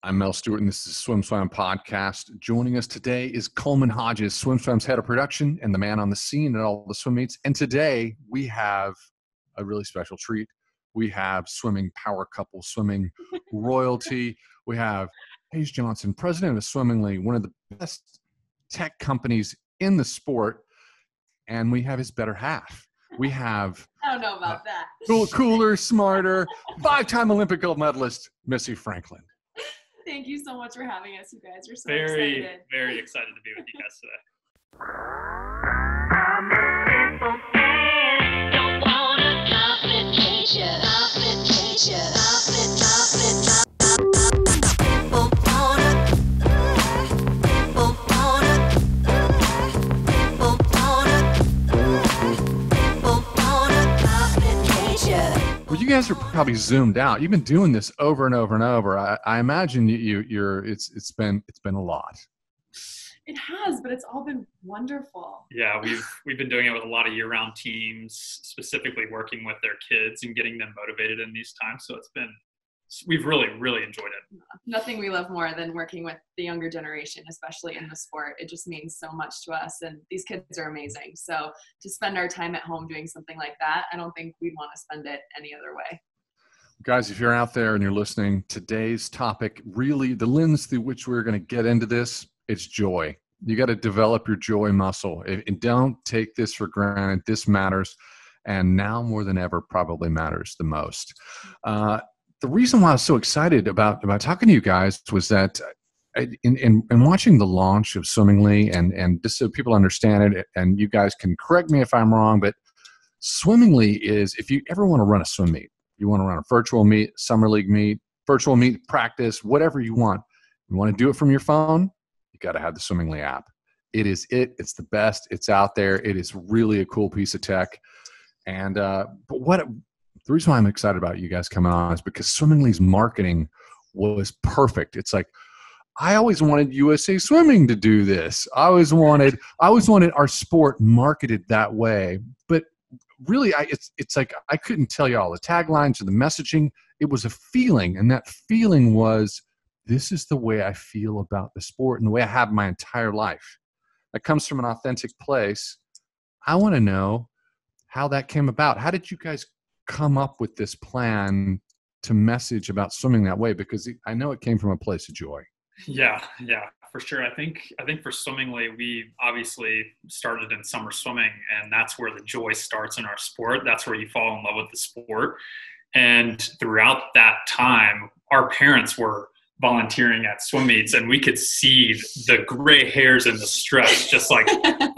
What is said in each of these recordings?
I'm Mel Stewart, and this is SwimSwam podcast. Joining us today is Coleman Hodges, SwimSwam's head of production and the man on the scene at all the swim meets. And today we have a really special treat. We have swimming power couple, swimming royalty. We have Hayes Johnson, president of Swimmingly, one of the best tech companies in the sport. And we have his better half. We have I don't know about that. Cooler, smarter, 5-time Olympic gold medalist, Missy Franklin. Thank you so much for having us. You guys are so excited. Very excited to be with you guys today. Well, you guys are probably zoomed out. You've been doing this over and over and over. I imagine it's been a lot. It has, but it's all been wonderful. Yeah, we've been doing it with a lot of year-round teams, specifically working with their kids and getting them motivated in these times. So we've really enjoyed it. Nothing we love more than working with the younger generation, especially in the sport. It just means so much to us, and these kids are amazing. So to spend our time at home doing something like that, I don't think we'd want to spend it any other way. Guys, if you're out there and you're listening, today's topic, really the lens through which we're going to get into this, it's joy. You got to develop your joy muscle. And don't take this for granted. This matters, and now more than ever probably matters the most. The reason why I was so excited about talking to you guys was that in watching the launch of Swimmingly, and just so people understand it, and you guys can correct me if I'm wrong, but Swimmingly is, if you ever want to run a swim meet, you want to run a virtual meet, summer league meet, virtual meet, practice, whatever you want to do it from your phone, you got to have the Swimmingly app. It's the best. It's out there. It is really a cool piece of tech. And the reason why I'm excited about you guys coming on is because Swimmingly's marketing was perfect. It's like, I always wanted USA Swimming to do this. I always wanted our sport marketed that way. But really, it's like I couldn't tell you all the taglines or the messaging. It was a feeling, and that feeling was, this is the way I feel about the sport and the way I have my entire life. That comes from an authentic place. I want to know how that came about. How did you guys come up with this plan to message about swimming that way? Because I know it came from a place of joy. Yeah, for sure. I think for Swimmingly, we obviously started in summer swimming, and that's where the joy starts in our sport. That's where you fall in love with the sport. And throughout that time, our parents were volunteering at swim meets, and we could see the gray hairs and the stress just like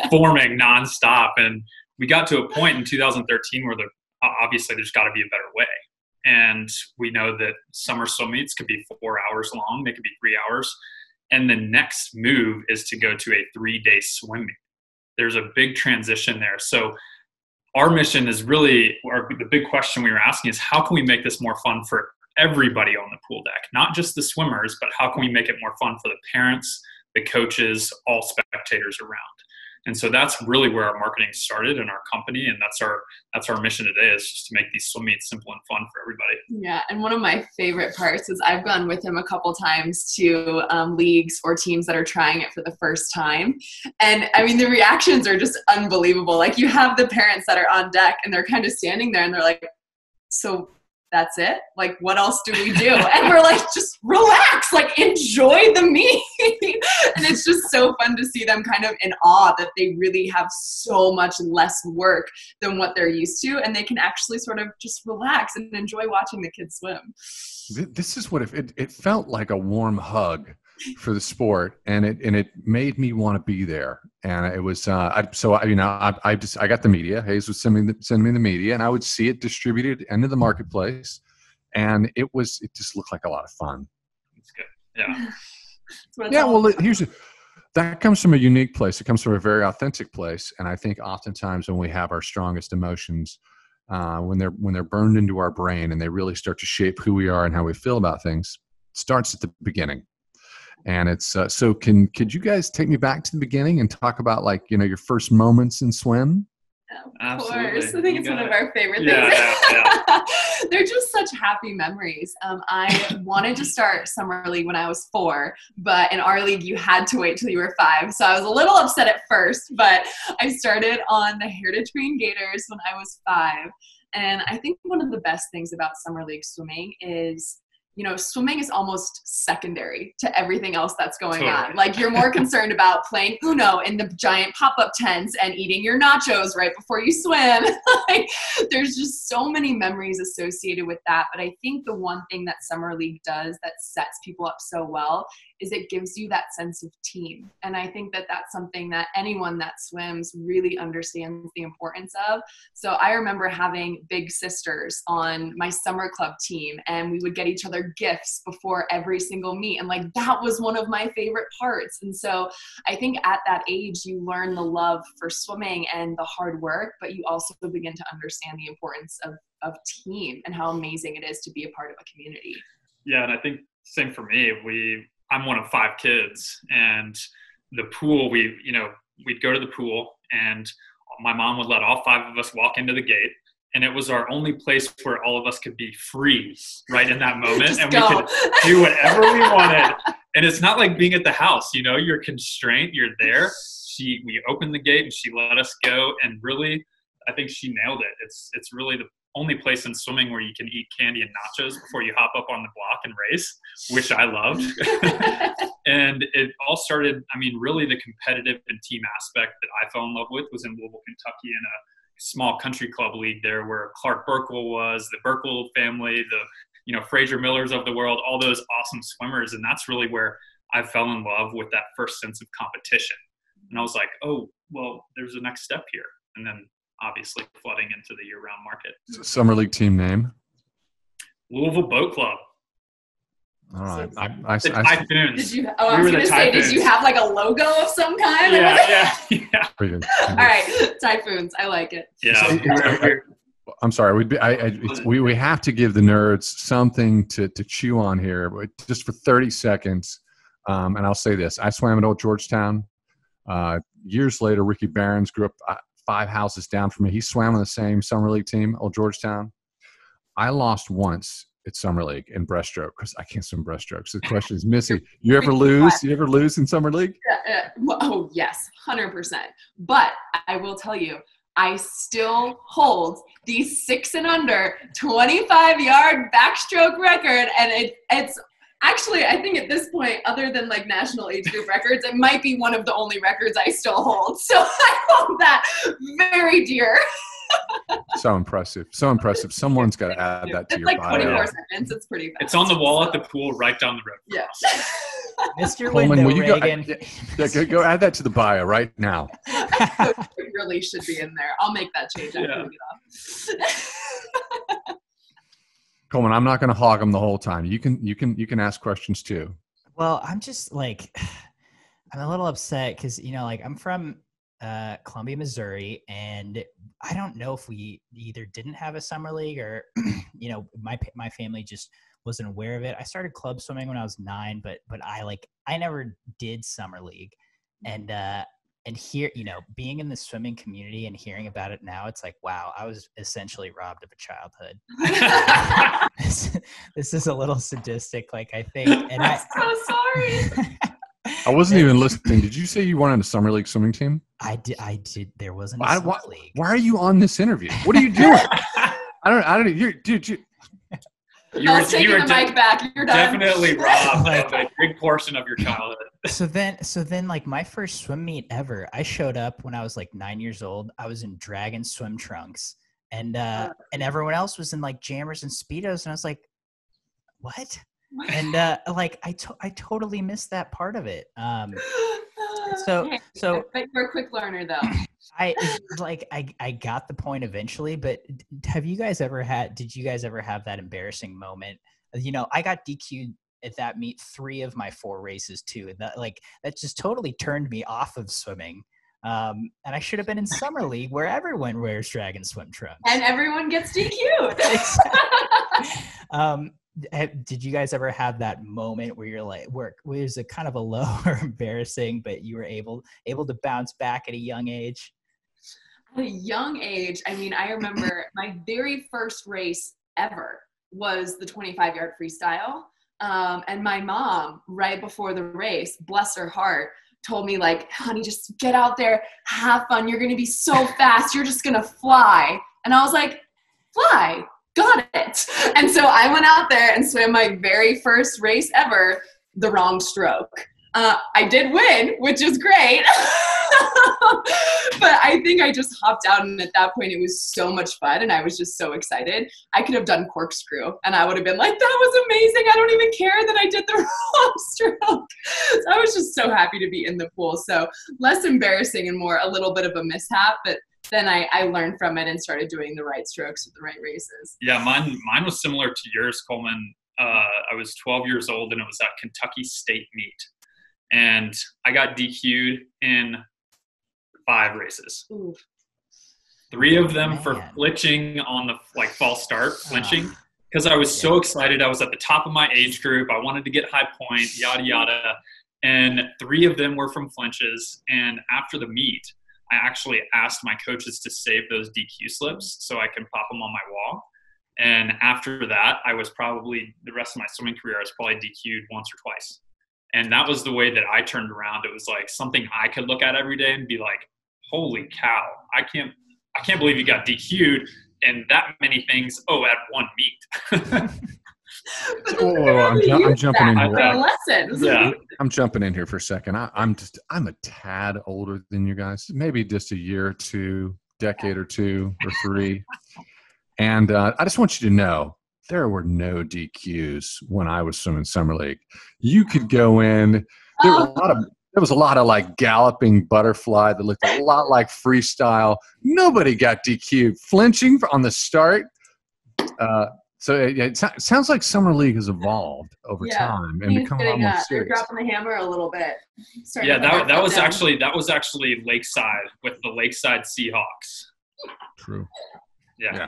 forming nonstop. And we got to a point in 2013 where obviously there's got to be a better way. And we know that summer swim meets could be 4 hours long. They could be 3 hours. And the next move is to go to a 3-day swim meet. There's a big transition there. So our mission is really, the big question we were asking is, how can we make this more fun for everybody on the pool deck? Not just the swimmers, but how can we make it more fun for the parents, the coaches, all spectators around? And so that's really where our marketing started in our company. And that's our mission today, is just to make these swim meets simple and fun for everybody. Yeah. And one of my favorite parts is I've gone with him a couple times to leagues or teams that are trying it for the first time. And I mean, the reactions are just unbelievable. Like, you have the parents that are on deck and they're kind of standing there and they're like, so that's it? Like, what else do we do? And we're like, just relax, like, enjoy the meet. And it's just so fun to see them kind of in awe that they really have so much less work than what they're used to. And they can actually sort of just relax and enjoy watching the kids swim. This is what it felt like, a warm hug for the sport, and it made me want to be there. And it was I got the media. Hayes would send me the media, and I would see it distributed into the marketplace, and it just looked like a lot of fun. It's good. Yeah. Yeah. Well, that comes from a unique place. It comes from a very authentic place, and I think oftentimes when we have our strongest emotions, when they're burned into our brain and they really start to shape who we are and how we feel about things, it starts at the beginning. And it's so could you guys take me back to the beginning and talk about, like, your first moments in swim? Of Absolutely. course. I think it's one of our favorite things. Yeah. They're just such happy memories. I wanted to start Summer League when I was 4, but in our league, you had to wait till you were 5. So I was a little upset at first, but I started on the Heritage Green Gators when I was 5. And I think one of the best things about Summer League swimming is, you know, swimming is almost secondary to everything else that's going on. Like, you're more concerned about playing Uno in the giant pop-up tents and eating your nachos right before you swim. Like, there's just so many memories associated with that. But I think the one thing that Summer League does that sets people up so well is it gives you that sense of team. And I think that that's something that anyone that swims really understands the importance of. So I remember having big sisters on my summer club team, and we would get each other gifts before every single meet. And like, that was one of my favorite parts. And so I think at that age, you learn the love for swimming and the hard work, but you also begin to understand the importance of team and how amazing it is to be a part of a community. Yeah. And I think same for me. I'm one of 5 kids, and the pool, we'd go to the pool, and my mom would let all 5 of us walk into the gate. And it was our only place where all of us could be free right in that moment. And we could do whatever we wanted. And it's not like being at the house, you know, you're constrained, you're there. We opened the gate and she let us go. And really, I think she nailed it. It's really the only place in swimming where you can eat candy and nachos before you hop up on the block and race, which I loved. And it all started, I mean, really the competitive and team aspect that I fell in love with was in Louisville, Kentucky, in a small country club league there where Clark Burkle was, the Burkle family, the Fraser Millers of the world, all those awesome swimmers. And that's really where I fell in love with that first sense of competition. And I was like, oh, well, there's a next step here. And then obviously flooding into the year-round market. Summer League team name? Louisville Boat Club. All right. The Typhoons. I was going to say, did you have like a logo of some kind? Yeah. Pretty good. All right, Typhoons. I like it. Yeah. I'm sorry. We have to give the nerds something to chew on here, but just for 30 seconds. And I'll say this: I swam at Old Georgetown. Years later, Ricky Barons grew up 5 houses down from me. He swam on the same Summer League team, Old Georgetown. I lost once at Summer League in breaststroke because I can't swim breaststroke. So the question is, Missy, you ever lose? You ever lose in Summer League? Oh, yes, 100%. But I will tell you, I still hold the 6 and under 25-yard backstroke record, and it's actually, I think at this point, other than like national age group records, it might be one of the only records I still hold. So I hold that very dear. So impressive. Someone's got to add that to your bio. It's like 24 seconds. It's pretty fast. It's on the wall at the pool right down the road. Yeah. Mr. Coleman, Window, Reagan. Go add that to the bio right now. It really should be in there. I'll make that change after we get off. Coleman, I'm not going to hog them the whole time. You can ask questions too. Well, I'm just like, I'm a little upset because, I'm from Columbia, Missouri, and I don't know if we either didn't have a summer league or, my family just wasn't aware of it. I started club swimming when I was 9, but I never did summer league. And here, being in the swimming community and hearing about it now, it's like, wow, I was essentially robbed of a childhood. This is a little sadistic, I think. And I'm so sorry. I wasn't even listening. Did you say you wanted a summer league swimming team? I did. There wasn't a summer league. Why are you on this interview? What are you doing? I don't. Dude. You were taking the mic back. You're done. Definitely robbed of a big portion of your childhood. So then, my first swim meet ever, I showed up when I was 9 years old. I was in Dragon swim trunks, and everyone else was in jammers and Speedos, and I was like, what? And I totally missed that part of it. So you're a quick learner though. I got the point eventually, but did you guys ever have that embarrassing moment? I got DQ'd at that meet 3 of my 4 races too. And that just totally turned me off of swimming. And I should have been in summer league where everyone wears Dragon swim trunks. And everyone gets DQ'd. Did you guys ever have that moment where you're where it was a kind of a low or embarrassing, but you were able to bounce back at a young age? a young age, I mean, I remember my very first race ever was the 25-yard freestyle. And my mom, right before the race, bless her heart, told me, like, honey, just get out there, have fun. You're going to be so fast. You're just going to fly. And I was like, fly, got it. And so I went out there and swam my very first race ever, the wrong stroke. I did win, which is great. But I think I just hopped out, and at that point it was so much fun and I was just so excited. I could have done corkscrew and I would have been like, that was amazing. I don't even care that I did the wrong stroke. So I was just so happy to be in the pool. So less embarrassing and more a little bit of a mishap, but then I learned from it and started doing the right strokes with the right races. Yeah, mine was similar to yours, Coleman. I was 12 years old and it was at Kentucky State meet. And I got DQ'd in 5 races. Ooh. 3 of them for flinching on the false start, flinching, because I was so excited. I was at the top of my age group. I wanted to get high point, yada, yada. And 3 of them were from flinches. And after the meet, I actually asked my coaches to save those DQ slips so I can pop them on my wall. And after that, I was probably, the rest of my swimming career, I was probably DQ'd once or twice. And that was the way that I turned around. It was like something I could look at every day and be like, holy cow, I can't believe you got DQ'd and that many things, at one meet. I'm jumping in here. Lessons. Yeah. I'm jumping in here for a second. I'm a tad older than you guys, maybe just a year or two, decade or 2 or 3. And I just want you to know, there were no DQs when I was swimming Summer League. You could go in. There was a lot of like galloping butterfly that looked a lot like freestyle. Nobody got DQ'd. Flinching on the start. So it sounds like Summer League has evolved over time and become a lot more serious. You're dropping the hammer a little bit. Yeah, that was actually Lakeside with the Lakeside Seahawks. True. Yeah.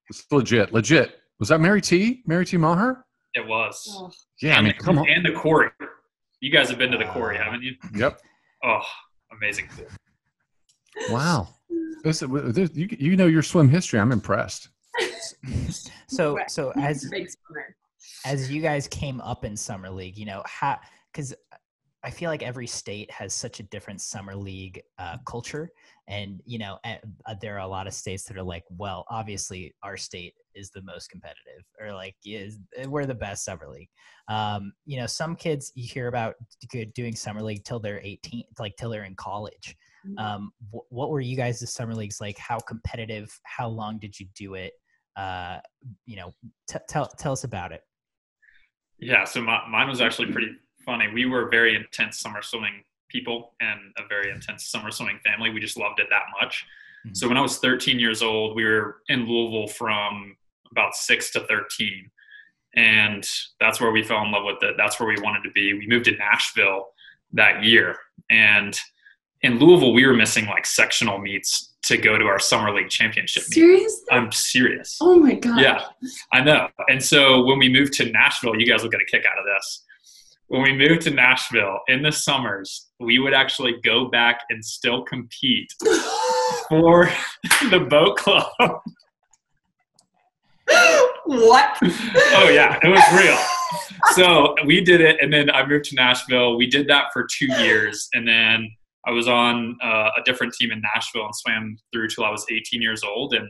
It's legit. Was that Mary T. Maher? It was. Oh. Yeah, and come on. And the quarry. You guys have been to the quarry, haven't you? Yep. Oh, amazing. Wow. You know your swim history. I'm impressed. So as you guys came up in Summer League, because I feel like every state has such a different Summer League culture. And, there are a lot of states that are like, well, obviously our state is the most competitive, or like, we're the best Summer League. Some kids you hear about doing Summer League till they're 18, like till they're in college. What were you guys' Summer Leagues like? How competitive? How long did you do it? Tell us about it. Yeah, so mine was actually pretty funny. We were very intense summer swimming people and a very intense summer swimming family. We just loved it that much. Mm-hmm. So when I was 13 years old, we were in Louisville from about 6 to 13. And that's where we fell in love with it. That's where we wanted to be. We moved to Nashville that year. And in Louisville, we were missing like sectional meets to go to our Summer League championship meet. Seriously? I'm serious. Oh my God. Yeah, I know. And so when we moved to Nashville, you guys will get a kick out of this. When we moved to Nashville in the summers, we would actually go back and still compete for the boat club. What? Oh, yeah, it was real. So we did it, and then I moved to Nashville. We did that for 2 years, and then I was on a different team in Nashville and swam through till I was 18 years old. And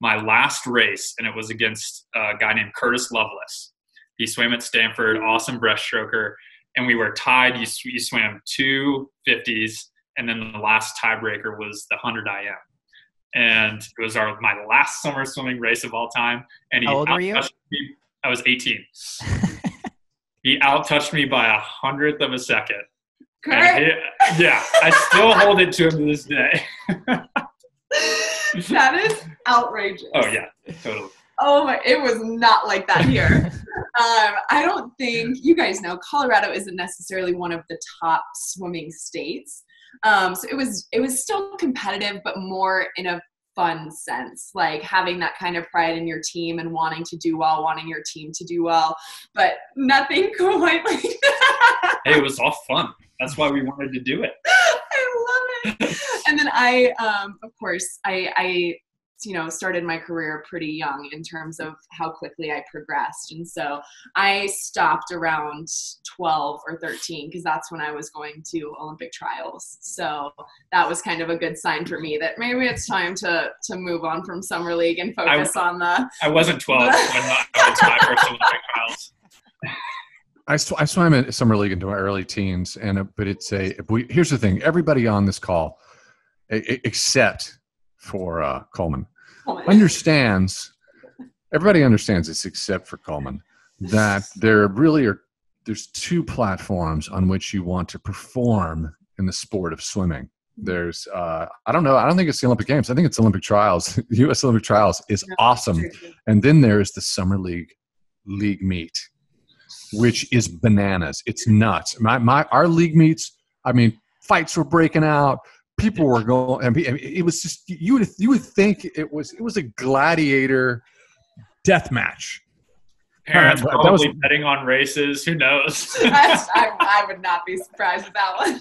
my last race, and it was against a guy named Curtis Lovelace. He swam at Stanford, awesome breaststroker, and we were tied. You swam 2 50s, and then the last tiebreaker was the 100 IM. And it was my last summer swimming race of all time. And How old were you? Me. I was 18. He out-touched me by 100th of a second. Yeah, I still hold it to him to this day. That is outrageous. Oh, yeah, totally. Oh my, it was not like that here. I don't think, you guys know, Colorado isn't necessarily one of the top swimming states. So it was still competitive, but more in a fun sense, like having that kind of pride in your team and wanting to do well, wanting your team to do well, but nothing quite like that. Hey, it was all fun. That's why we wanted to do it. I love And then I, of course, I started my career pretty young in terms of how quickly I progressed. And so I stopped around 12 or 13 because that's when I was going to Olympic trials. So that was kind of a good sign for me that maybe it's time to move on from summer league and focus on the. I wasn't 12 when I went to my first Olympic trials. I swam in summer league into my early teens, but here's the thing: everybody on this call, except for Coleman, understands. Everybody understands this, except for Coleman, that there's two platforms on which you want to perform in the sport of swimming. There's I don't think it's the Olympic Games. I think it's Olympic trials. The U.S. Olympic trials is awesome, and then there's the summer league meet, which is bananas. It's nuts. Our league meets, I mean, fights were breaking out. People were going. I mean, it was just you would think it was a gladiator death match. Parents probably betting on races. Who knows? I would not be surprised with that one.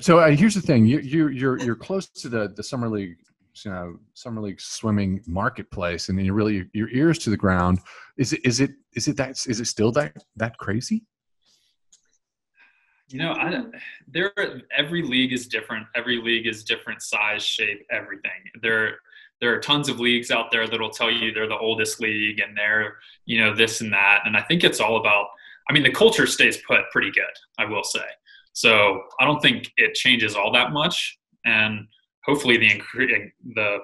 So here's the thing: you're close to the summer league. Summer league swimming marketplace, and then your ears to the ground. Is it still that crazy? Every league is different. Every league is different size, shape, everything. There are tons of leagues out there that'll tell you they're the oldest league and they're this and that. And I think it's all about. I mean, the culture stays put pretty good, I will say. So I don't think it changes all that much, and hopefully the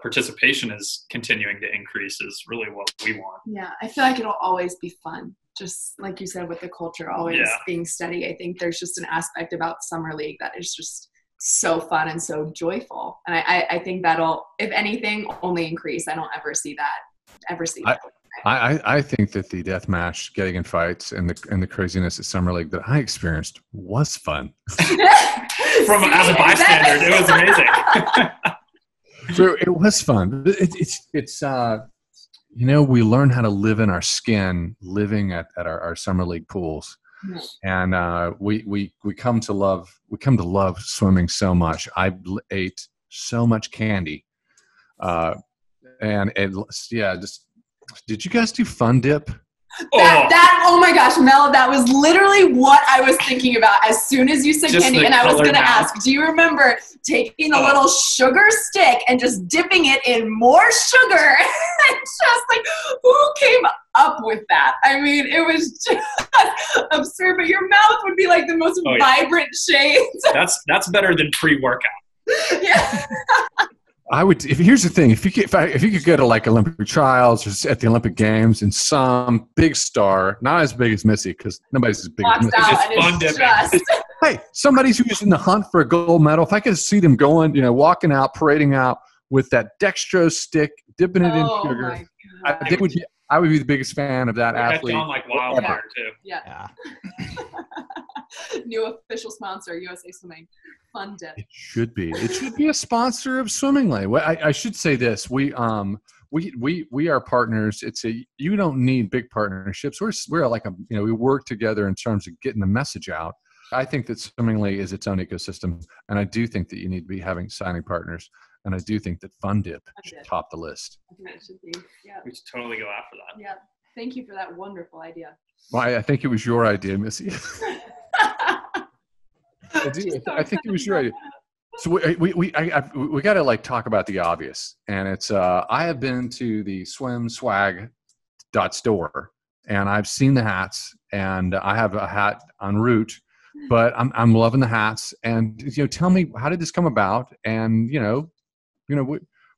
participation is continuing to increase is really what we want. Yeah, I feel like it'll always be fun. Just like you said, with the culture always being steady, I think there's just an aspect about Summer League that is just so fun and so joyful. And I think that'll, if anything, only increase. I don't ever see that. I think that the death match, getting in fights, and the craziness at Summer League that I experienced was fun. As a bystander, it was amazing. So it was fun. It's we learn how to live in our skin, living at our Summer League pools, and we come to love swimming so much. I ate so much candy, Did you guys do Fun Dip? Oh my gosh, Mel, that was literally what I was thinking about as soon as you said just candy. And I was going to ask, do you remember taking a little sugar stick and just dipping it in more sugar? Just like, who came up with that? I mean, it was just absurd, but your mouth would be like the most vibrant shades. That's better than pre-workout. Yeah. I would. Here's the thing: if you could go to like Olympic trials or at the Olympic Games, and some big star, not as big as Missy, because nobody's as big as Missy. Hey, somebody's who's in the hunt for a gold medal. If I could see them going, walking out, parading out with that dextrose stick, dipping it in sugar, I would be the biggest fan of that athlete. Down like wildfire too. Yeah. New official sponsor, USA Swimming. Fun Dip. It should be. It should be a sponsor of Swimmingly. I should say this. We are partners. You don't need big partnerships. We're like we work together in terms of getting the message out. I think that Swimmingly is its own ecosystem, and I do think that you need to be signing partners. And I do think that Fun Dip should top the list. I think it should be. Yeah. We should totally go after that. Yeah. Thank you for that wonderful idea. Well, I think it was your idea, Missy. I think it was your idea. So we got to talk about the obvious, and it's I have been to the SwimSwag.store, and I've seen the hats, and I have a hat en route, but I'm loving the hats. And tell me, how did this come about? And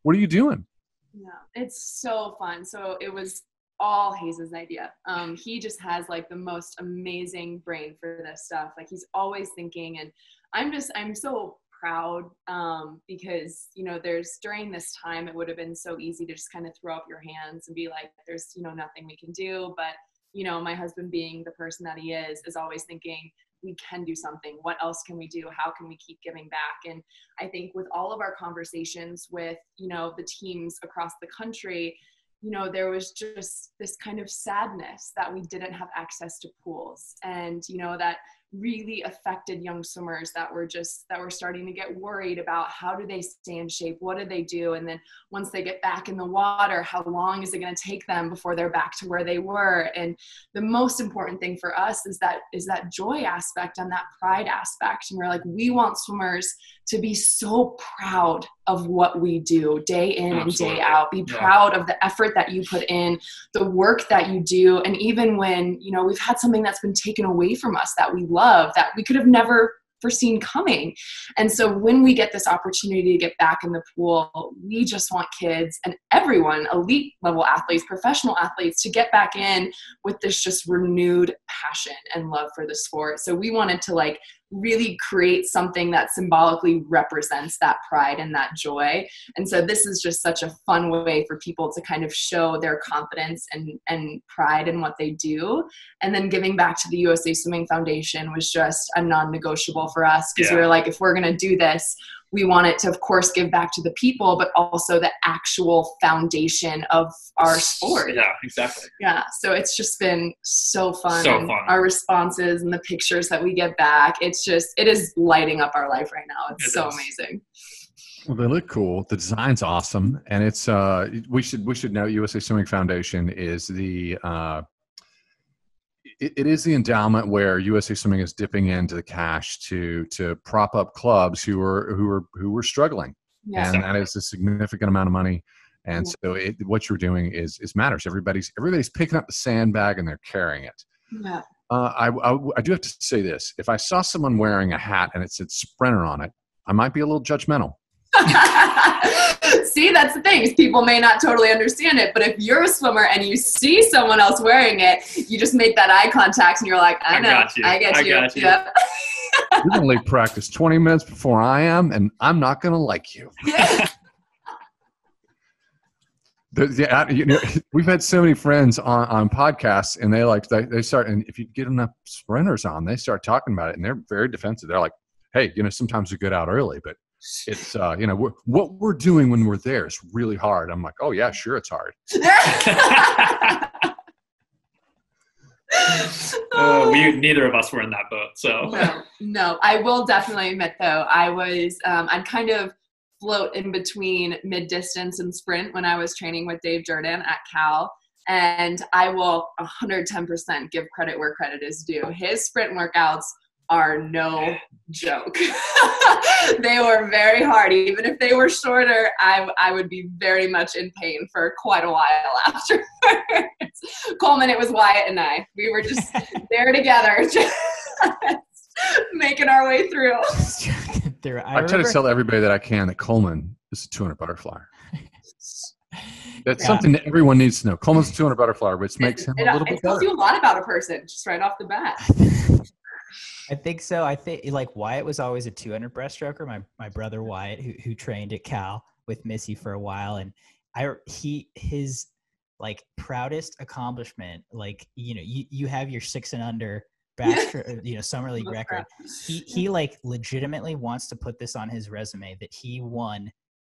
what are you doing? Yeah, it's so fun. So it was all Hayes' idea. He just has the most amazing brain for this stuff. He's always thinking, and I'm so proud because during this time it would have been so easy to just kind of throw up your hands and be like, there's nothing we can do. But my husband, being the person that he is always thinking, we can do something. What else can we do? How can we keep giving back? And I think with all of our conversations with the teams across the country, there was just this kind of sadness that we didn't have access to pools, and that really affected young swimmers that were starting to get worried about how do they stay in shape? What do they do? And then once they get back in the water, how long is it going to take them before they're back to where they were? And the most important thing for us is that joy aspect and that pride aspect. And we're like, we want swimmers to be so proud of what we do day in Absolutely. and day out. Be proud of the effort that you put in, the work that you do. And even when, we've had something that's been taken away from us that we love, that we could have never foreseen coming. And so when we get this opportunity to get back in the pool, we just want kids and everyone, elite level athletes, professional athletes, to get back in with this just renewed passion and love for the sport. So we wanted to really create something that symbolically represents that pride and that joy. And so this is just such a fun way for people to kind of show their confidence and pride in what they do. And then giving back to the USA Swimming Foundation was just a non-negotiable for us, because we were like, if we're going to do this, we want it to, of course, give back to the people, but also the actual foundation of our sport. Yeah, exactly. Yeah. So it's just been so fun. So fun. Our responses and the pictures that we get back, it is lighting up our life right now. It's so amazing. Well, they look cool. The design's awesome. And it's, we should know USA Swimming Foundation is it is the endowment where USA Swimming is dipping into the cash to prop up clubs who were struggling, and that is a significant amount of money. And so what you're doing is matters. Everybody's picking up the sandbag and they're carrying it. Yeah. I do have to say this: if I saw someone wearing a hat and it said Sprinter on it, I might be a little judgmental. See, that's the thing. People may not totally understand it, but if you're a swimmer and you see someone else wearing it, you just make that eye contact and you're like, I know, I get you. Yep. You're going to leave practice 20 minutes before I am, and I'm not going to like you. Yeah. We've had so many friends on podcasts, and they start, and if you get enough sprinters on, they start talking about it, and they're very defensive. They're like, hey, sometimes we get out early, but it's what we're doing when we're there is really hard. I'm like, oh yeah, sure, it's hard. Neither of us were in that boat, so no. I will definitely admit though, I'd kind of float in between mid distance and sprint when I was training with Dave Jordan at Cal, and I will 110% give credit where credit is due. His sprint workouts are no joke. They were very hard. Even if they were shorter, I would be very much in pain for quite a while afterwards. Coleman, it was Wyatt and I. We were just there together, just making our way through. I try to tell everybody that I can that Coleman is a 200 butterfly. That's something that everyone needs to know. Coleman's a 200 butterfly, which makes him a little bit better. It tells you a lot about a person, just right off the bat. I think so. I think Wyatt was always a 200 breaststroker. My brother Wyatt, who trained at Cal with Missy for a while, and his proudest accomplishment, you have your 6 and under summer league record. He legitimately wants to put this on his resume that he won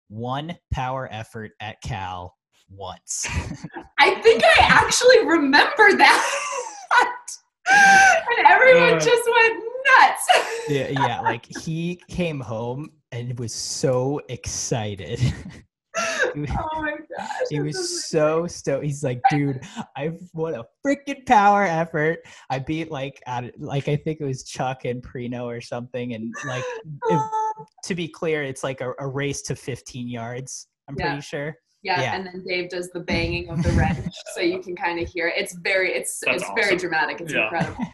one power effort at Cal once. I think I actually remember that. And everyone just went nuts. Yeah, he came home and was so excited. Oh my gosh. He was so stoked. He's like, dude, I've won a freaking power effort. I beat I think it was Chuck and Prino or something. And to be clear, it's a race to 15 yards. I'm pretty sure. Yeah, and then Dave does the banging of the wrench, so you can kind of hear it. It's awesome. Very dramatic. It's incredible.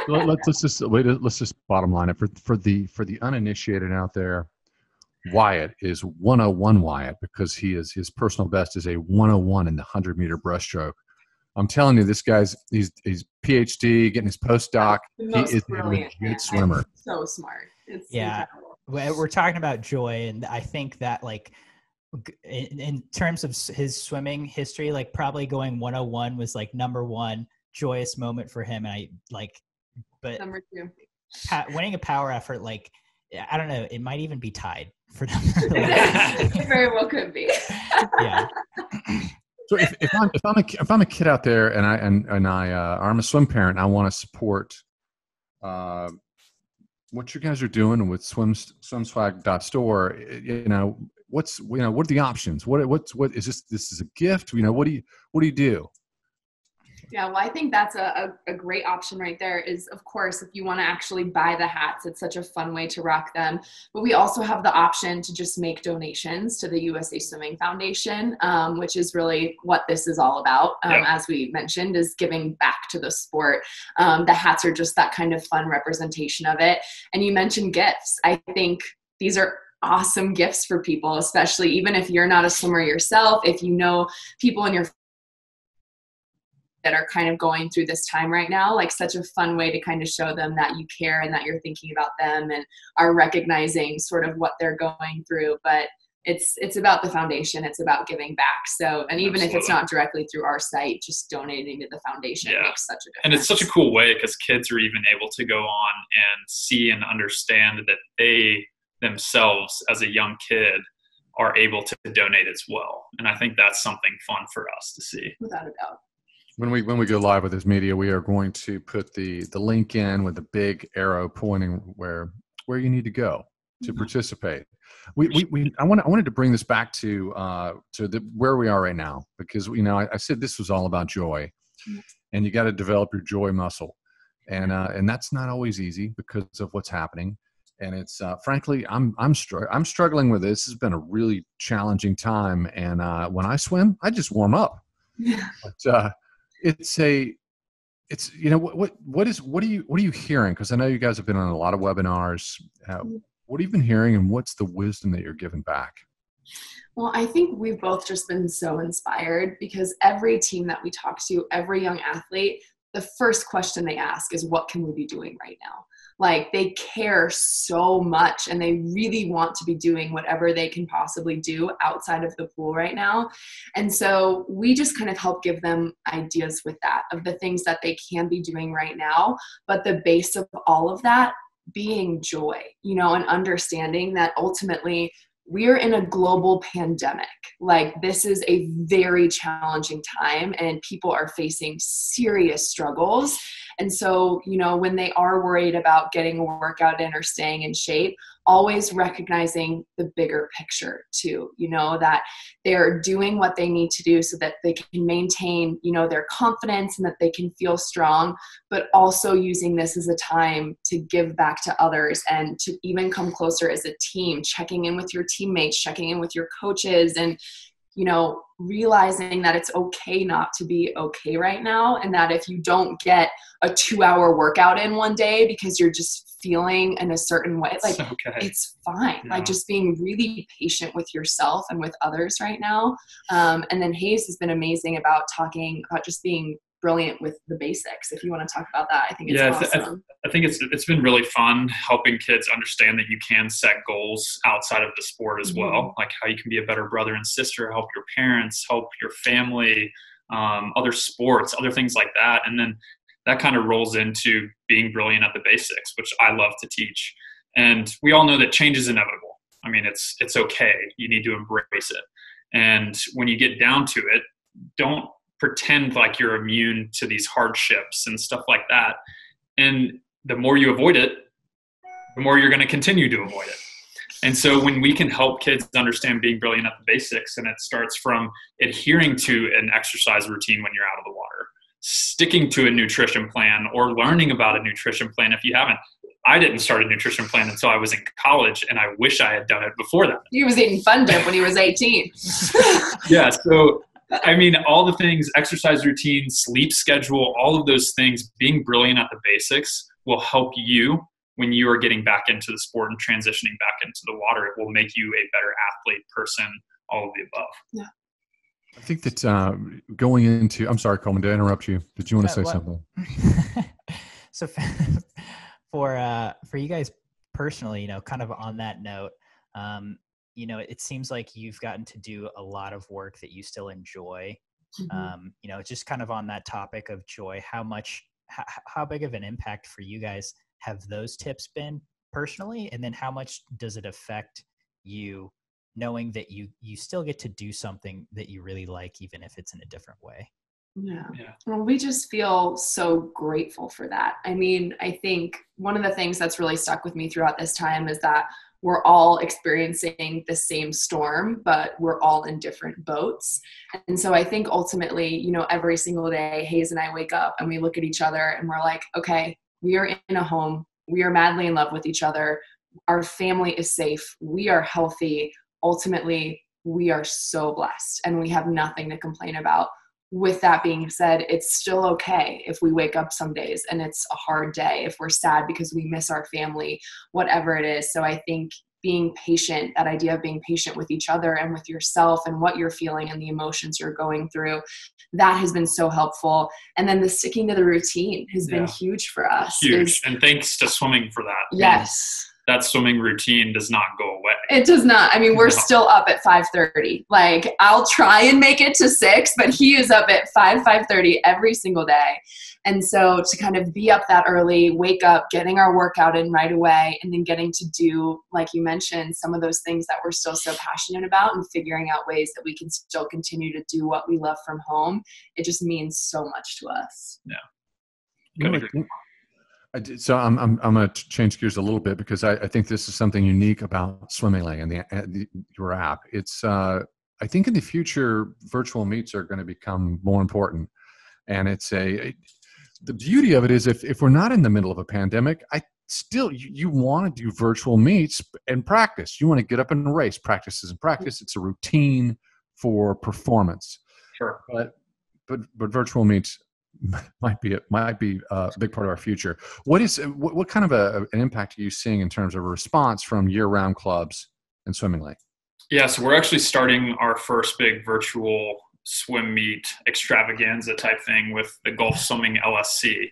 Let's just bottom line it for the uninitiated out there. Wyatt is 101 Wyatt because his personal best is a 101 in the 100-meter breaststroke. I'm telling you, this guy's he's PhD, getting his postdoc. He is a legit swimmer. So smart. It's incredible. We're talking about joy, and I think that in terms of his swimming history, probably going 101 was number one joyous moment for him. And but number 2, winning a power effort, I don't know, it might even be tied for them. It very well could be. Yeah. So if I'm a kid out there and I'm a swim parent, and I want to support what you guys are doing with SwimSwag.store, what are the options? What is this is a gift? What do you do? Yeah, well, I think that's a great option right there is, of course, if you want to actually buy the hats, it's such a fun way to rock them. But we also have the option to just make donations to the USA Swimming Foundation, which is really what this is all about. As we mentioned, is giving back to the sport. The hats are just that kind of fun representation of it. And you mentioned gifts. I think these are awesome gifts for people, especially even if you're not a swimmer yourself, if you know people in your that are kind of going through this time right now, like such a fun way to kind of show them that you care and that you're thinking about them and are recognizing sort of what they're going through. But it's about the foundation. It's about giving back. So, and even if it's not directly through our site, just donating to the foundation makes such a difference. And it's such a cool way because kids are even able to go on and see and understand that they themselves as a young kid are able to donate as well. And I think that's something fun for us to see. Without a doubt. When we go live with this media, we are going to put the link in with the big arrow pointing where you need to go to participate. I wanted to bring this back to where we are right now, because I said this was all about joy, and you got to develop your joy muscle, and that's not always easy because of what's happening. And it's frankly, I'm struggling with this. This has been a really challenging time, and when I swim, I just warm up. But what are you hearing? Because I know you guys have been on a lot of webinars. What have you been hearing, and what's the wisdom that you're giving back? Well, I think we've both just been so inspired because every team that we talk to, every young athlete, the first question they ask is, what can we be doing right now? Like, they care so much and they really want to be doing whatever they can possibly do outside of the pool right now. And so we just kind of help give them ideas with that, of the things that they can be doing right now. But the base of all of that being joy, and understanding that ultimately we're in a global pandemic. Like, this is a very challenging time and people are facing serious struggles. And so, when they are worried about getting a workout in or staying in shape, always recognizing the bigger picture too, that they're doing what they need to do so that they can maintain, their confidence and that they can feel strong, but also using this as a time to give back to others and to even come closer as a team, checking in with your teammates, checking in with your coaches, and realizing that it's okay not to be okay right now. And that if you don't get a 2-hour workout in one day because you're just feeling in a certain way, like, it's fine. Yeah. Like, just being really patient with yourself and with others right now. And then Hayes has been amazing about talking about just being brilliant with the basics. If you want to talk about that, I think it's awesome. I think it's been really fun helping kids understand that you can set goals outside of the sport as well, like how you can be a better brother and sister, help your parents, help your family, other sports, other things like that. And then that kind of rolls into being brilliant at the basics, which I love to teach. And we all know that change is inevitable. I mean, it's okay. You need to embrace it. And when you get down to it, don't pretend like you're immune to these hardships and stuff like that. And the more you avoid it, the more you're going to continue to avoid it. And so when we can help kids understand being brilliant at the basics, and it starts from adhering to an exercise routine when you're out of the water, sticking to a nutrition plan, or learning about a nutrition plan if you haven't. I didn't start a nutrition plan until I was in college, and I wish I had done it before that. He was eating Fun Dip when he was 18. Yeah, so I mean, all the things, exercise routine, sleep schedule, all of those things, being brilliant at the basics will help you when you are getting back into the sport and transitioning back into the water. It will make you a better athlete, person, all of the above. Yeah. I think that going into, I'm sorry, Coleman, did I interrupt you? Did you want to say something? So for you guys personally, kind of on that note, it seems like you've gotten to do a lot of work that you still enjoy. Just kind of on that topic of joy, how big of an impact for you guys have those tips been personally? And then how much does it affect you knowing that you still get to do something that you really like, even if it's in a different way? Yeah. Yeah. Well, we just feel so grateful for that. I mean, I think one of the things that's really stuck with me throughout this time is that we're all experiencing the same storm, but we're all in different boats. And so I think ultimately, you know, every single day, Hayes and I wake up and we look at each other and we're like, okay, we are in a home. We are madly in love with each other. Our family is safe. We are healthy. Ultimately, we are so blessed and we have nothing to complain about. With that being said, it's still okay if we wake up some days and it's a hard day, if we're sad because we miss our family, whatever it is. So I think being patient, that idea of being patient with each other and with yourself and what you're feeling and the emotions you're going through, that has been so helpful. And then the sticking to the routine has been huge for us. Huge. And thanks to swimming for that. Yes. That swimming routine does not go away. It does not. I mean, we're still up at 5:30. Like, I'll try and make it to 6, but he is up at 5:30 every single day. And so to kind of be up that early, wake up, getting our workout in right away, and then getting to do, like you mentioned, some of those things that we're still so passionate about and figuring out ways that we can still continue to do what we love from home, it just means so much to us. Yeah. So I'm going to change gears a little bit because I think this is something unique about Swimmingly and your app. It's I think in the future virtual meets are going to become more important, and the beauty of it is if we're not in the middle of a pandemic, you want to do virtual meets and practice. You want to get up and race. Practice isn't practice; it's a routine for performance. Sure, but virtual meets might be a big part of our future. What kind of an impact are you seeing in terms of a response from year-round clubs and Swimmingly? Yeah, so we're actually starting our first big virtual swim meet extravaganza type thing with the Gulf Swimming LSC.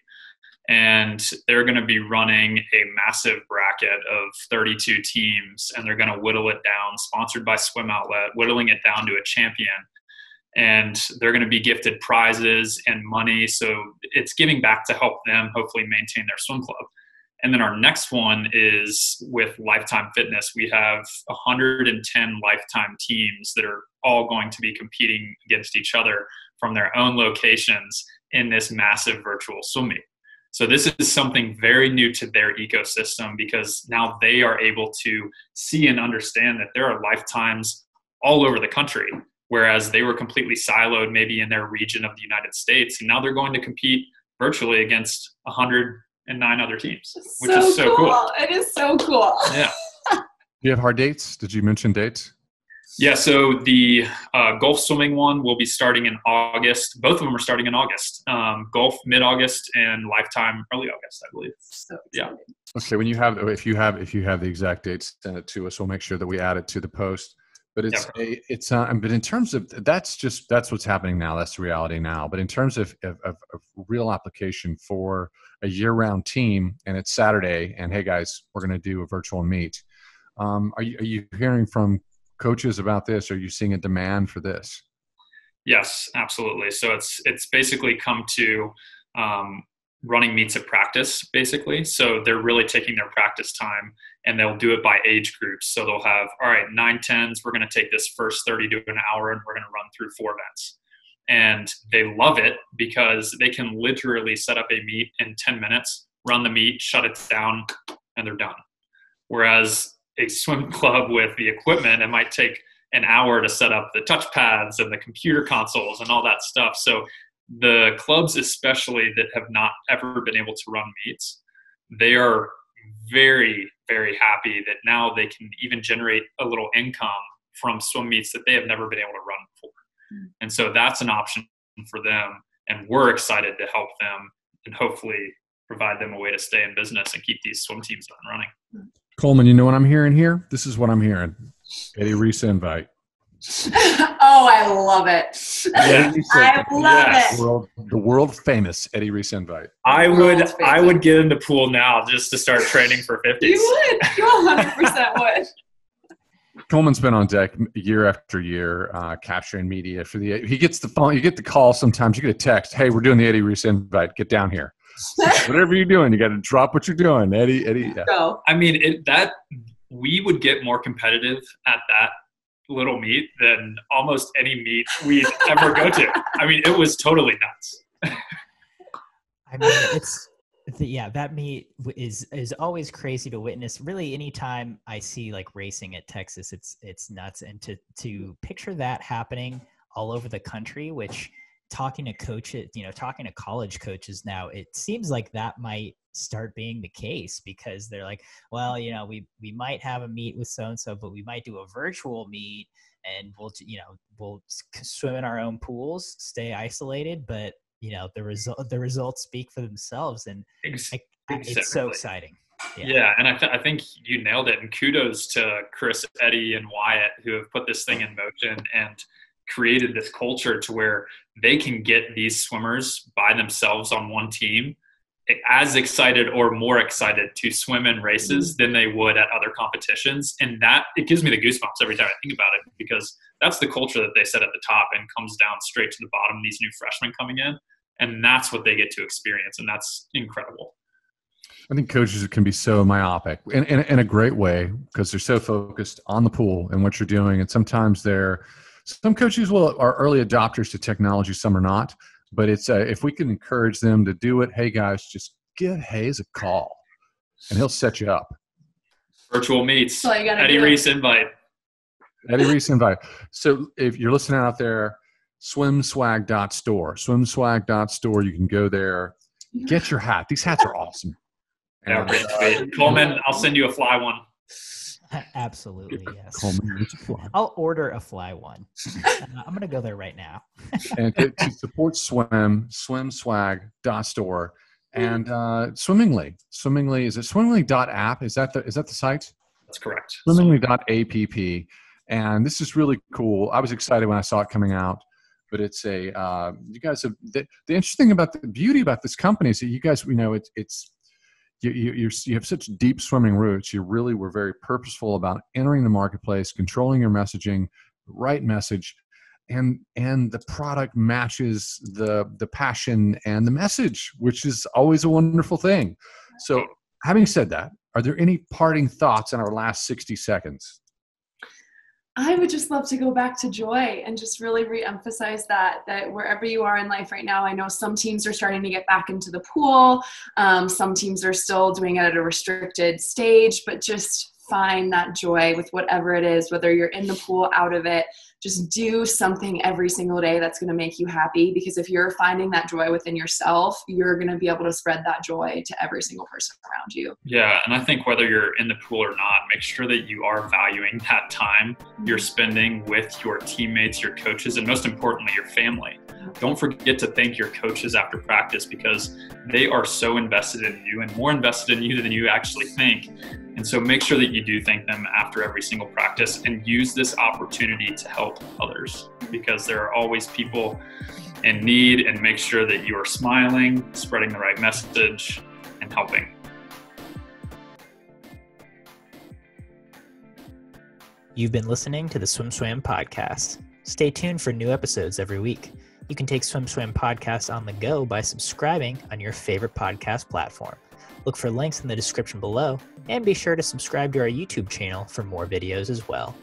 And they're going to be running a massive bracket of 32 teams, and they're going to whittle it down, sponsored by Swim Outlet, whittling it down to a champion. And they're going to be gifted prizes and money. So it's giving back to help them hopefully maintain their swim club. And then our next one is with Lifetime Fitness. We have 110 Lifetime teams that are all going to be competing against each other from their own locations in this massive virtual swim meet. So this is something very new to their ecosystem because now they are able to see and understand that there are Lifetimes all over the country, whereas they were completely siloed maybe in their region of the United States. And now they're going to compete virtually against 109 other teams, which is so cool. It is so cool. Yeah. Do you have hard dates? Did you mention dates? Yeah, so the Gulf Swimming one will be starting in August. Both of them are starting in August. Gulf mid-August and Lifetime early August, I believe. So yeah. Okay, if you have the exact dates, send it to us. We'll make sure that we add it to the post. But but in terms of that's what's happening now. That's the reality now. But in terms of real application for a year-round team, and it's Saturday, and hey guys, we're going to do a virtual meet. Are you hearing from coaches about this? Are you seeing a demand for this? Yes, absolutely. So it's basically come to running meets at practice, basically. So they're really taking their practice time, and they'll do it by age groups. So they'll have, all right, 9-10s, we're going to take this first 30 to an hour, and we're going to run through 4 events. And they love it because they can literally set up a meet in 10 minutes, run the meet, shut it down, and they're done. Whereas a swim club with the equipment, it might take an hour to set up the touch pads and the computer consoles and all that stuff. So the clubs, especially that have not ever been able to run meets, they are very, very happy that now they can even generate a little income from swim meets that they have never been able to run before. And so that's an option for them. And we're excited to help them and hopefully provide them a way to stay in business and keep these swim teams up and running. Coleman, you know what I'm hearing here? This is what I'm hearing. Eddie Reese invite. Oh, I love it. Yeah, I love it. The world famous Eddie Reese invite. I would get in the pool now just to start training for 50s. You would. You 100% would. Coleman's been on deck year after year, capturing media for the. He gets the phone. You get the call sometimes. You get a text. Hey, we're doing the Eddie Reese invite. Get down here. Whatever you're doing, you got to drop what you're doing, Eddie. Yeah. Go. I mean, we would get more competitive at that little meet than almost any meet we'd ever go to. I mean, it was totally nuts. I mean, that meet is always crazy to witness. Really, anytime I see like racing at Texas, it's nuts. And to picture that happening all over the country, which talking to coaches, talking to college coaches now, it seems like that might start being the case, because they're like, well, we might have a meet with so-and-so, but we might do a virtual meet and we'll swim in our own pools, stay isolated, but the results speak for themselves, and Exactly. it's so exciting. Yeah, and I think you nailed it. And kudos to Chris, Eddie, and Wyatt, who have put this thing in motion and created this culture to where they can get these swimmers by themselves on one team as excited or more excited to swim in races than they would at other competitions. And that, it gives me the goosebumps every time I think about it, because that's the culture that they set at the top and comes down straight to the bottom, these new freshmen coming in. And that's what they get to experience. And that's incredible. I think coaches can be so myopic in a great way, because they're so focused on the pool and what you're doing. And sometimes some coaches are early adopters to technology, some are not. But it's if we can encourage them to do it, hey guys, just give Hayes a call, and he'll set you up. Virtual meets. Eddie Reese invite. Eddie Reese invite. So if you're listening out there, SwimSwag.store. SwimSwag.store. You can go there, get your hat. These hats are awesome. Yeah, great to be. Coleman, I'll send you a fly one. Absolutely, yes. Coleman, I'll order a fly one. I'm going to go there right now. And to support swim, SwimSwag.store. And Swimmingly, is it Swimmingly.app? Is that the site? That's correct. Swimmingly.app. And this is really cool. I was excited when I saw it coming out. But it's you guys have, the interesting about the beauty about this company is that you guys, you have such deep swimming roots. You really were very purposeful about entering the marketplace, controlling your messaging, the right message, and the product matches the passion and the message, which is always a wonderful thing. So having said that, are there any parting thoughts in our last 60 seconds? I would just love to go back to joy and just really reemphasize that wherever you are in life right now, I know some teams are starting to get back into the pool. Some teams are still doing it at a restricted stage, but just find that joy with whatever it is, whether you're in the pool, out of it. Just do something every single day that's going to make you happy, because if you're finding that joy within yourself, you're going to be able to spread that joy to every single person around you. Yeah, and I think whether you're in the pool or not, make sure that you are valuing that time you're spending with your teammates, your coaches, and most importantly, your family. Don't forget to thank your coaches after practice, because they are so invested in you and more invested in you than you actually think. And so make sure that you do thank them after every single practice, and use this opportunity to help others, because there are always people in need, and make sure that you are smiling, spreading the right message, and helping. You've been listening to the SwimSwam podcast. Stay tuned for new episodes every week. You can take SwimSwam podcast on the go by subscribing on your favorite podcast platform. Look for links in the description below, and be sure to subscribe to our YouTube channel for more videos as well.